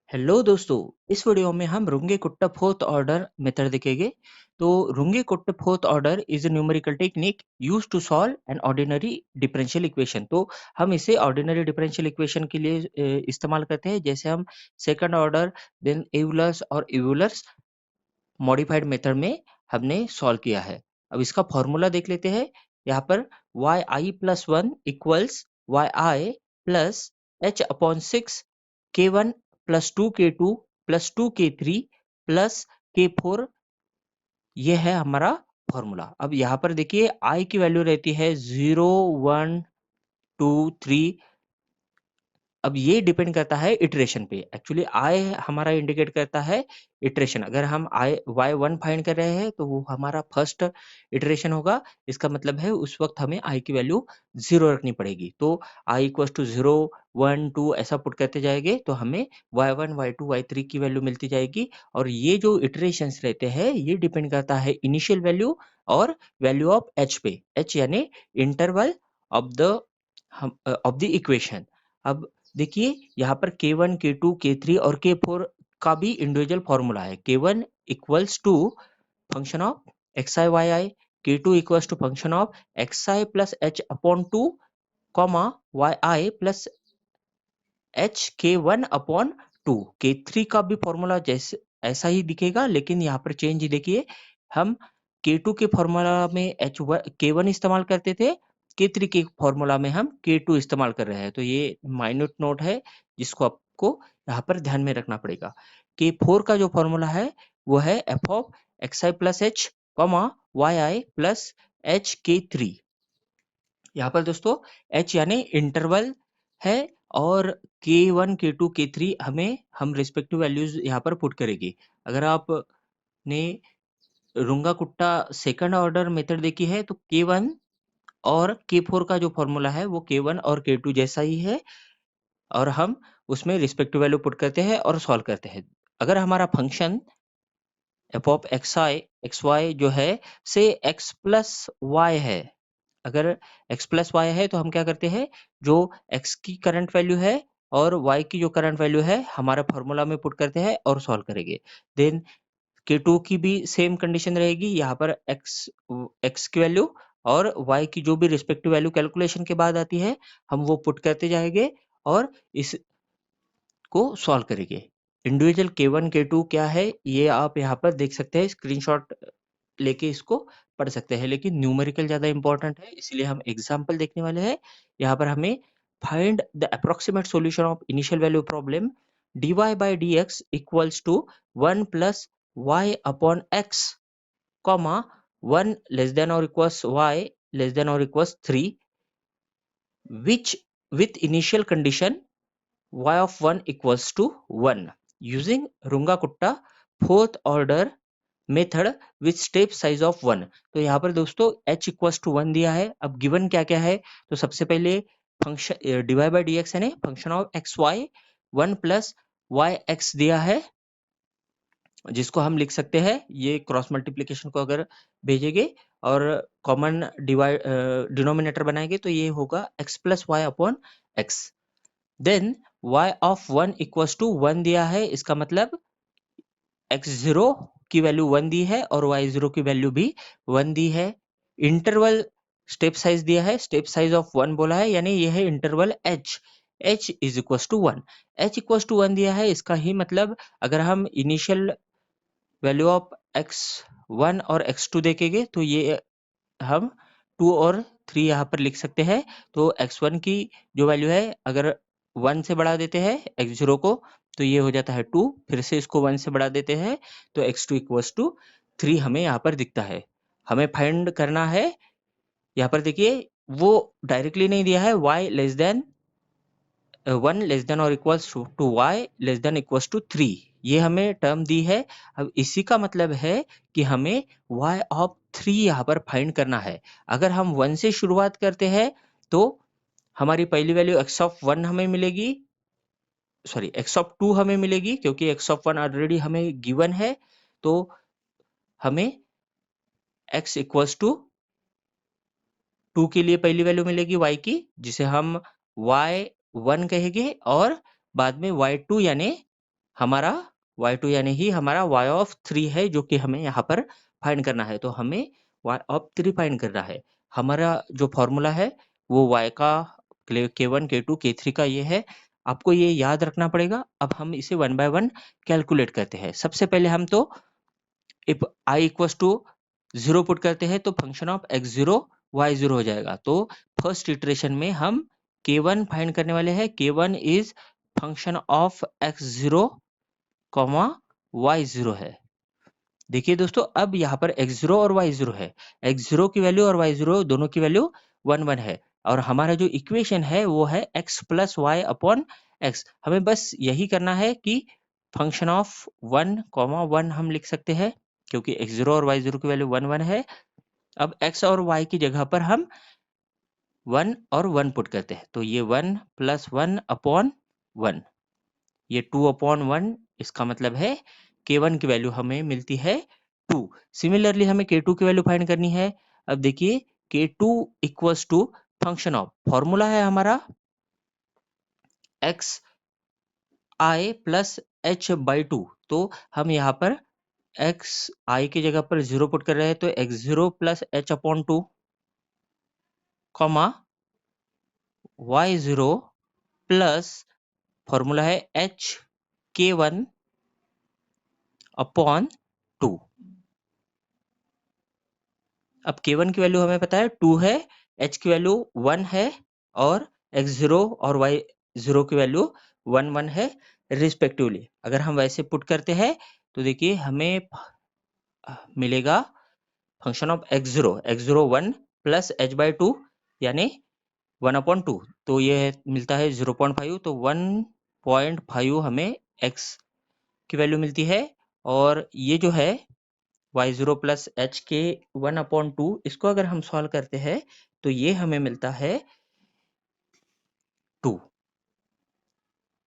Hello दोस्तों। इस video में हम रुंगे-कुट्टा फोर्थ ऑर्डर मेथड देखेंगे। तो Runge Kutta fourth order is a numerical technique used to solve an ordinary differential equation. तो हम इसे ऑर्डिनरी डिफरेंशियल इक्वेशन के लिए इस्तेमाल करते हैं। जैसे हम सेकंड ऑर्डर देन एवलर्स और इवलर्स मॉडिफाइड मेथड में हमने सॉल्व किया है। अब इसका फॉर्मूला देख लेते हैं। यहाँ पर 𝑦i+1 equals 𝑦i+h/6 k1 plus 2k2 plus 2k3 plus k4, ये है हमारा फॉर्मूला। अब यहाँ पर देखिए i की वैल्यू रहती है 0, 1, 2, 3। अब ये डिपेंड करता है इटरेशन पे। एक्चुअली आई हमारा इंडिकेट करता है इटरेशन। अगर हम आई y1 फाइंड कर रहे हैं तो वो हमारा फर्स्ट इटरेशन होगा। इसका मतलब है उस वक्त हमें आई की वैल्यू 0 रखनी पड़ेगी। तो i इक्वल्स टू 0, 1, 2 ऐसा पुट करते जाएंगे तो हमें y1, y2, y3 की वैल्यू मिलती जाएगी। और ये जो इटरेशंस रहते हैं ये डिपेंड करता है इनिशियल वैल्यू और वैल्यू ऑफ h पे। h यानी इंटरवल ऑफ द इक्वेशन। अब देखिए यहाँ पर K1, K2, K3 और K4 का भी इंडिविजुअल फॉर्मूला है। K1 equals to function of xi yi, K2 equals to function of xi plus h upon 2, comma yi plus h K1 upon 2। K3 का भी फॉर्मूला जैसे ऐसा ही दिखेगा, लेकिन यहाँ पर चेंज देखिए, हम K2 के फॉर्मूला में K1 इस्तेमाल करते थे, K3 के फॉर्मूला में हम K2 इस्तेमाल कर रहे हैं। तो ये माइन्यूट नोट है जिसको आपको यहाँ पर ध्यान में रखना पड़ेगा। K4 का जो फॉर्मूला है वो है f of xi+h, yi plus h K3। यहाँ पर दोस्तों h यानी इंटरवल है और K1, K2, K3 हम रिस्पेक्टिव वैल्यूज यहाँ पर पुट करेंगे। अगर आपने रुंगा-कुट्टा सेकंड ऑर्डर मेथड देखी है तो K1 और K4 का जो फॉर्मूला है वो K1 और K2 जैसा ही है और हम उसमें रिस्पेक्टिव वैल्यू पुट करते हैं और सॉल्व करते हैं। अगर हमारा फंक्शन f ऑफ xy जो है से x प्लस y है, अगर x प्लस वाई है तो हम क्या करते हैं, जो x की करंट वैल्यू है और y की जो करंट वैल्यू है हमारा फॉर्मूला में पुट करते हैं और सॉल्व करेंगे। देन K2 की भी सेम कंडीशन रहेगी। यहाँ पर x की वैल्यू और y की जो भी रिस्पेक्टिव वैल्यू कैलकुलेशन के बाद आती है हम वो पुट करते जाएंगे और इस को सॉल्व करेंगे। इंडिविजुअल K1, K2 क्या है ये आप यहाँ पर देख सकते हैं, स्क्रीनशॉट लेके इसको पढ़ सकते हैं, लेकिन न्यूमेरिकल ज़्यादा इंपॉर्टेंट है इसलिए हम एग्जाम्पल देखने वाले हैं। यहाँ पर हमें find the approximate solution of initial value problem dy by dx equals to 1 plus y upon x, comma 1 less than और इक्वल्स y लेस देन और equals 3, which with initial condition y of 1 equals to 1 using Runge-Kutta fourth order method with step size of 1। तो यहाँ पर दोस्तों h equals to 1 दिया है। अब given क्या क्या है, तो सबसे पहले function dy by d x यानी function of x y 1 plus y x दिया है, जिसको हम लिख सकते हैं, ये क्रॉस मल्टीप्लीकेशन को अगर भेजेंगे और कॉमन डिवाइड डिनोमिनेटर बनाएंगे तो ये होगा x plus y upon x. Then y of 1 equals to 1 दिया है, इसका मतलब x0 की वैल्यू 1 दी है और y0 की वैल्यू भी 1 दी है। इंटरवल स्टेप साइज दिया है, स्टेप साइज ऑफ 1 बोला है, यानी यह है interval h is equal to 1। h equal to 1 दिया है, इसका ही मतलब अगर हम इनिशियल वैल्यू ऑफ x1 और x2 देखेंगे तो ये हम 2 और 3 यहाँ पर लिख सकते हैं। तो x1 की जो वैल्यू है अगर 1 से बढ़ा देते हैं x0 को तो ये हो जाता है 2, फिर से इसको 1 से बढ़ा देते हैं तो x2 इक्वल्स टू 3 हमें यहाँ पर दिखता है। हमें फाइंड करना है, यहाँ पर देखिए वो डायरेक्टली नहीं दिया है, y less than 1 less than और equals to y less than equals to 3, ये हमें टर्म दी है। अब इसी का मतलब है कि हमें y ऑफ 3 यहाँ पर फाइंड करना है। अगर हम 1 से शुरुआत करते हैं तो हमारी पहली वैल्यू x ऑफ 1 हमें मिलेगी, सॉरी x ऑफ 2 हमें मिलेगी, क्योंकि x ऑफ 1 ऑलरेडी हमें गिवन है। तो हमें x इक्वल्स टू 2 के लिए पहली वैल्यू मिलेगी y की, जिसे हम y1 कहेंगे और बाद में y2 यानी हमारा y2 यानी ही हमारा y ऑफ 3 है, जो कि हमें यहाँ पर फाइंड करना है। तो हमें y ऑफ 3 फाइंड करना है। हमारा जो फॉर्मूला है वो y का k1 k2 k3 का ये है, आपको ये याद रखना पड़ेगा। अब हम इसे 1 बाय 1 कैलकुलेट करते हैं। सबसे पहले हम तो if i equals to 0 put करते हैं तो फंक्शन ऑफ x0 y0 हो जाएगा। तो फर्स्ट इटरेशन में हम k1 फाइंड करने वाले हैं। k1 is function of x0 comma y0 है। देखिए दोस्तों, अब यहाँ पर x0 और y0 है। x0 की वैल्यू और y0 दोनों की वैल्यू 1 1 है, और हमारा जो इक्वेशन है वो है x plus y upon x. हमें बस यही करना है कि फंक्शन ऑफ 1 कॉमा 1 हम लिख सकते हैं, क्योंकि x0 और y0 की वैल्यू 1 1 है। अब x और y की जगह पर हम 1 और 1 पुट करते हैं, तो ये 1 प्लस 1 अपॉन 1, ये 2 अपॉन 1, इसका मतलब है k1 की वैल्यू हमें मिलती है 2। सिमिलरली हमें k2 की वैल्यू फाइंड करनी है। अब देखिए k2 equals to function of, formula है हमारा xi प्लस h बाई 2। तो हम यहाँ पर x i की जगह पर 0 पुट कर रहे हैं, तो x0 plus h upon 2 comma y0 plus formula है h k1 अपॉन 2। अब k1 की वैल्यू हमें पता है 2 है, h की वैल्यू 1 है, और x0 और y0 की वैल्यू 1 1 है रिस्पेक्टिवली। अगर हम वैसे पुट करते हैं तो देखिए हमें मिलेगा function of x0 1 plus h by 2 यानी 1 अपॉन 2, तो ये मिलता है 0.5। तो 1.5 हमें x की वैल्यू मिलती है, और ये जो है y0 प्लस h के 1 अपॉन 2, इसको अगर हम सॉल्व करते हैं तो ये हमें मिलता है 2।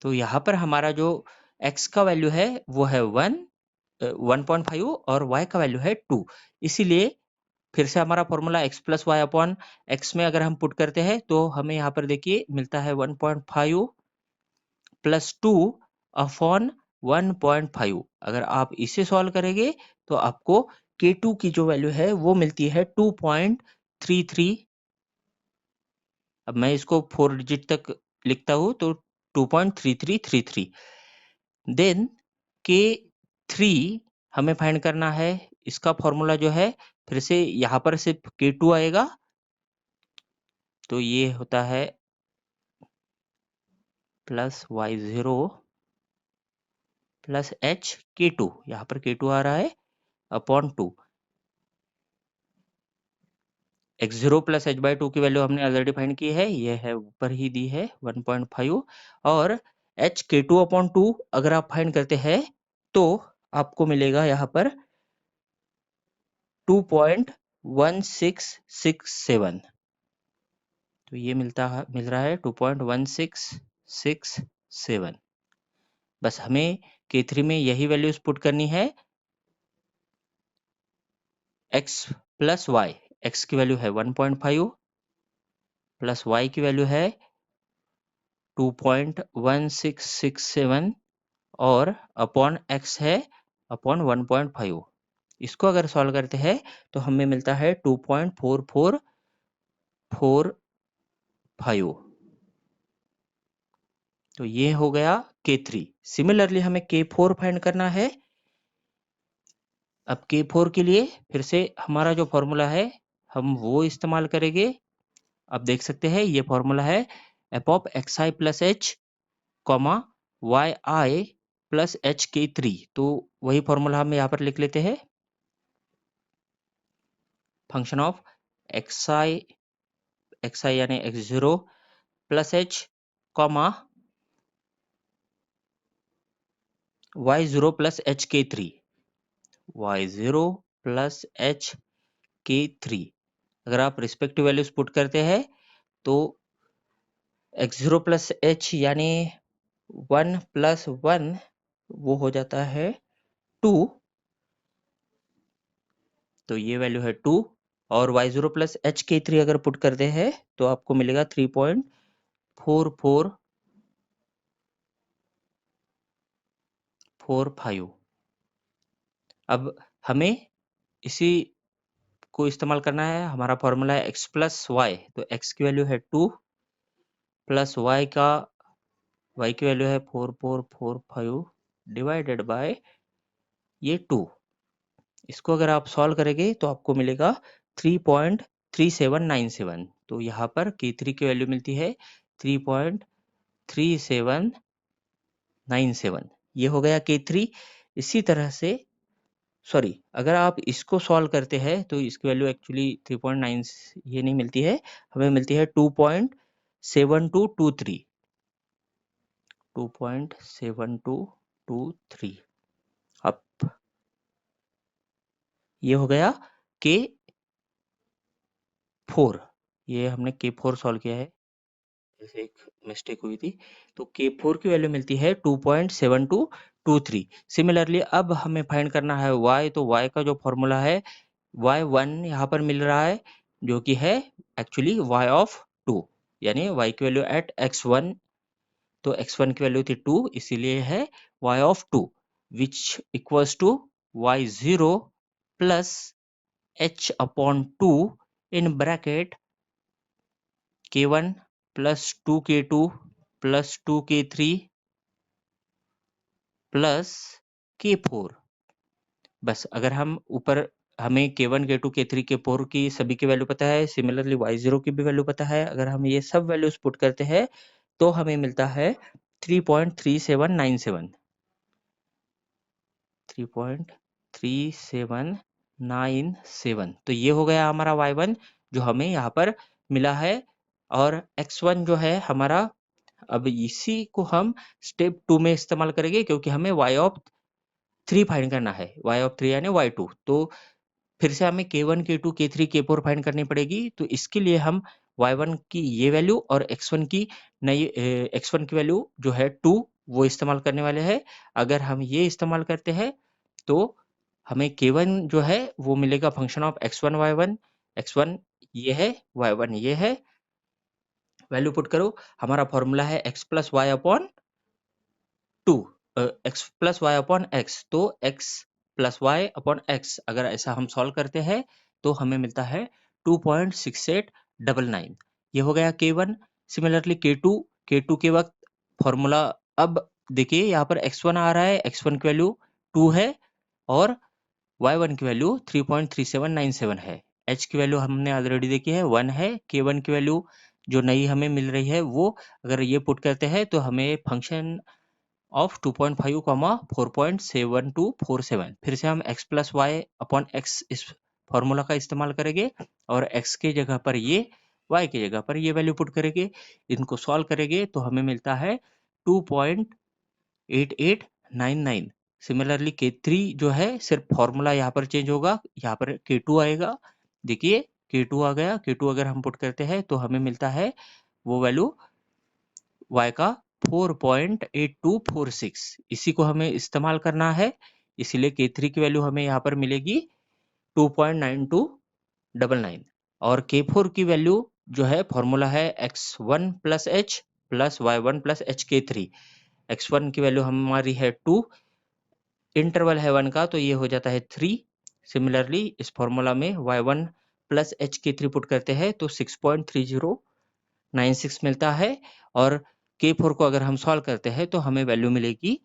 तो यहाँ पर हमारा जो x का वैल्यू है वो है 1.5, और y का वैल्यू है 2। इसीलिए फिर से हमारा formula x plus y upon x में अगर हम पुट करते हैं तो हमें यहाँ पर देखिए मिलता है 1.5 प्लस 2 अपॉन 1.5। अगर आप इसे सॉल्व करेंगे तो आपको k2 की जो वैल्यू है वो मिलती है 2.33। अब मैं इसको 4 डिजिट तक लिखता हूँ, तो 2.3333। देन k3 हमें फाइंड करना है। इसका फॉर्मूला जो है फिर से यहाँ पर सिर्फ k2 आएगा, तो ये होता है plus y0 plus h k2, यहाँ पर k2 आ रहा है upon 2। x0 plus h by 2 की वैल्यू हमने ऑलरेडी फाइंड की है, ये है ऊपर ही दी है 1.5, और h k2 अपॉन 2 अगर आप फाइंड करते हैं तो आपको मिलेगा यहाँ पर 2.1667। तो ये मिल रहा है 2.1667। बस हमें k3 में यही वैल्यूज पुट करनी है। x प्लस वाई, एक्स की वैल्यू है 1.5 प्लस y की वैल्यू है 2.1667, और अपॉन x है अपॉन 1.5। इसको अगर सॉल्व करते हैं तो हमें मिलता है 2.4445। तो ये हो गया k3। सिमिलरली हमें k4 फाइंड करना है। अब k4 के लिए फिर से हमारा जो फॉर्मूला है हम वो इस्तेमाल करेंगे। अब देख सकते हैं ये फॉर्मूला है f of xi+h comma yi plus h k3। तो वही फॉर्मूला हम यहाँ पर लिख लेते हैं। फंक्शन ऑफ xi यानी x0 plus h comma y0 plus h k3, y0 plus h k3। अगर आप रिस्पेक्टिव वैल्यूज पुट करते हैं तो x0 प्लस h यानी 1 प्लस 1 वो हो जाता है 2, तो ये वैल्यू है 2, और y0 प्लस h k3 अगर पुट करते हैं तो आपको मिलेगा 3.4445। 4 5। अब हमें इसी को इस्तेमाल करना है। हमारा फॉर्मूला है x प्लस वाई, तो x की वैल्यू है 2 प्लस y की वैल्यू है 4445 डिवाइडेड बाय ये 2। इसको अगर आप सॉल्व करेंगे तो आपको मिलेगा 3.3797। तो यहाँ पर K3 की वैल्यू मिलती है 3.3797। ये हो गया K3। इसी तरह से सॉरी, अगर आप इसको सॉल्व करते हैं तो इसकी वैल्यू एक्चुअली 3.9 ये नहीं मिलती है, हमें मिलती है 2.7223। 2.7223। अब ये हो गया K4। ये हमने K4 सॉल्व किया है, जैसे एक मिस्टेक हुई थी। तो K4 की वैल्यू मिलती है 2.7223। सिमिलरली अब हमें फाइंड करना है y, तो y का जो फॉर्मूला है y1 यहाँ पर मिल रहा है, जो कि है एक्चुअली y ऑफ 2, यानी y की वैल्यू एट x1। तो x1 की वैल्यू थी 2, इसीलिए है y of 2 which equals to y0 plus h upon 2 in bracket K1 plus 2K2 plus 2K3 plus K4। बस अगर हम ऊपर हमें K1 K2 K3 K4 की सभी की वैल्यू पता है, सिमिलरली y0 की भी वैल्यू पता है। अगर हम ये सब वैल्यूज पुट करते हैं तो हमें मिलता है 3.3797। 3.3797। तो ये हो गया हमारा y1 जो हमें यहाँ पर मिला है। और x1 जो है हमारा, अब इसी को हम स्टेप 2 में इस्तेमाल करेंगे, क्योंकि हमें y ऑफ 3 फाइंड करना है, y ऑफ 3 यानी y2। तो फिर से हमें K1 K2 K3 K4 find करनी पड़ेगी। तो इसके लिए हम y1 की ये वैल्यू और x1 की नई x1 की वैल्यू जो है 2 वो इस्तेमाल करने वाले हैं। अगर हम ये इस्तेमाल करते हैं तो हमें K1 जो है वो मिलेगा function of x1 y1। x1 ये है, y1 ये है। वैल्यू पुट करो, हमारा फॉर्मूला है x plus y upon 2, x plus y upon x. तो x plus y upon x अगर ऐसा हम सॉल्व करते हैं तो हमें मिलता है 2.6899। ये हो गया K1। सिमिलरली K2 के वक्त फॉर्मूला, अब देखिए यहाँ पर x1 आ रहा है, x1 की वैल्यू 2 है और y1 की वैल्यू 3.3797 है। h की वैल्यू हमने ऑलरेडी देखी है, 1 है। K1 की वैल्यू जो नई हमें मिल रही है वो अगर ये पुट करते हैं तो हमें फंक्शन ऑफ 2.5 कॉमा 4.7247। फिर से हम x plus y upon x इस फॉर्मूला का इस्तेमाल करेंगे और x के जगह पर ये, y की जगह पर ये वैल्यू पुट करेंगे। इनको सॉल्व करेंगे तो हमें मिलता है 2.8899। सिमिलरली K3 जो है सिर्फ फॉर्मूला यहाँ पर चेंज होगा, यहाँ पर K2 आएगा। देखिए K2 आ गया। K2 अगर हम पुट करते हैं तो हमें मिलता है वो वैल्यू y का 4.8246। इसी को हमें इस्तेमाल करना है, इसलिए K3 की वैल्यू हमें यहाँ पर मिलेगी 2.9299। और K4 की वैल्यू जो है फॉर्मूला है x1 plus h plus y1 plus h K3। x1 की वैल्यू हमारी है 2, इंटरवल है 1 का, तो ये हो जाता है 3। सिमिलरली इस फॉर्मूला में y1 plus h K3 put करते हैं तो 6.3096 मिलता है। और K4 को अगर हम सॉल्व करते हैं तो हमें वैल्यू मिलेगी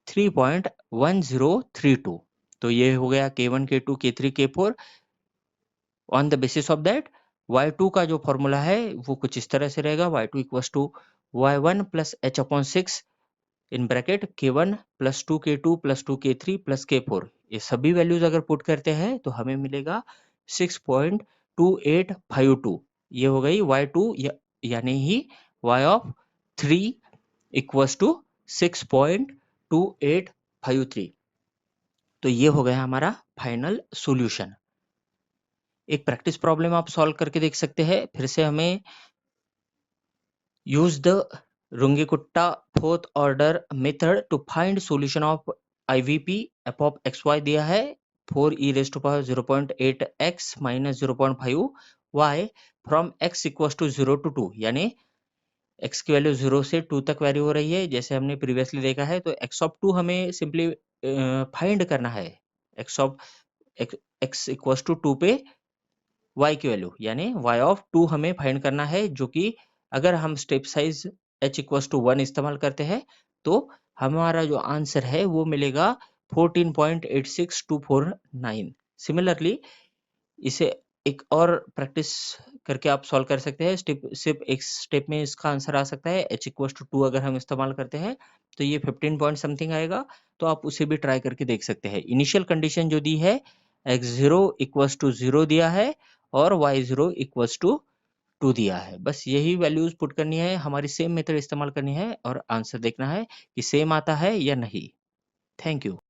3.1032। तो ये हो गया K1 K2 K3 K4। On the basis of that y2 का जो फॉर्मूला है वो कुछ इस तरह से रहेगा, y2 equals to y1 plus h upon 6 in bracket K1 plus 2K2 plus 2K3 plus K4। ये सभी वैल्यूज अगर पुट करते हैं तो हमें मिलेगा 6.2852। ये हो गई y2 यानी ही y ऑफ 3 इक्वल्स टू 6.2853। तो ये हो गया हमारा फाइनल सॉल्यूशन। एक प्रैक्टिस प्रॉब्लम आप सॉल्व करके देख सकते हैं। फिर से हमें use the Runge-Kutta fourth order method to find solution of IVP f of xy दिया है 4e raised to power 0.8x minus 0.5y from x equals to 0 to 2, यानी x की वैल्यू 0 से 2 तक वैरी हो रही है, जैसे हमने प्रीवियसली देखा है। तो x ऑफ 2 हमें सिंपली फाइंड करना है। x of x equals to 2 पे y की वैल्यू, यानी y ऑफ 2 हमें फाइंड करना है, जो कि अगर हम step size h equals to 1 इस्तेमाल करते हैं, तो हमारा जो आंसर है वो मिलेगा 14.86249। सिमिलरली इसे एक और प्रैक्टिस करके आप सॉल्व कर सकते हैं। स्टेप सिर्फ एक स्टेप में इसका आंसर आ सकता है। h इक्वल्स टू 2 अगर हम इस्तेमाल करते हैं तो ये 15 पॉइंट समथिंग आएगा। तो आप उसे भी ट्राई करके देख सकते हैं। इनिशियल कंडीशन जो दी है, x0 इक्वल्स टू 0 दिया है और y0 इक्वल्स टू 2 दिया है। बस यही वैल्यूज पुट करनी है, हमारी सेम मेथड इस्तेमाल करनी है और आंसर देखना है कि सेम आता है या नहीं। Thank you.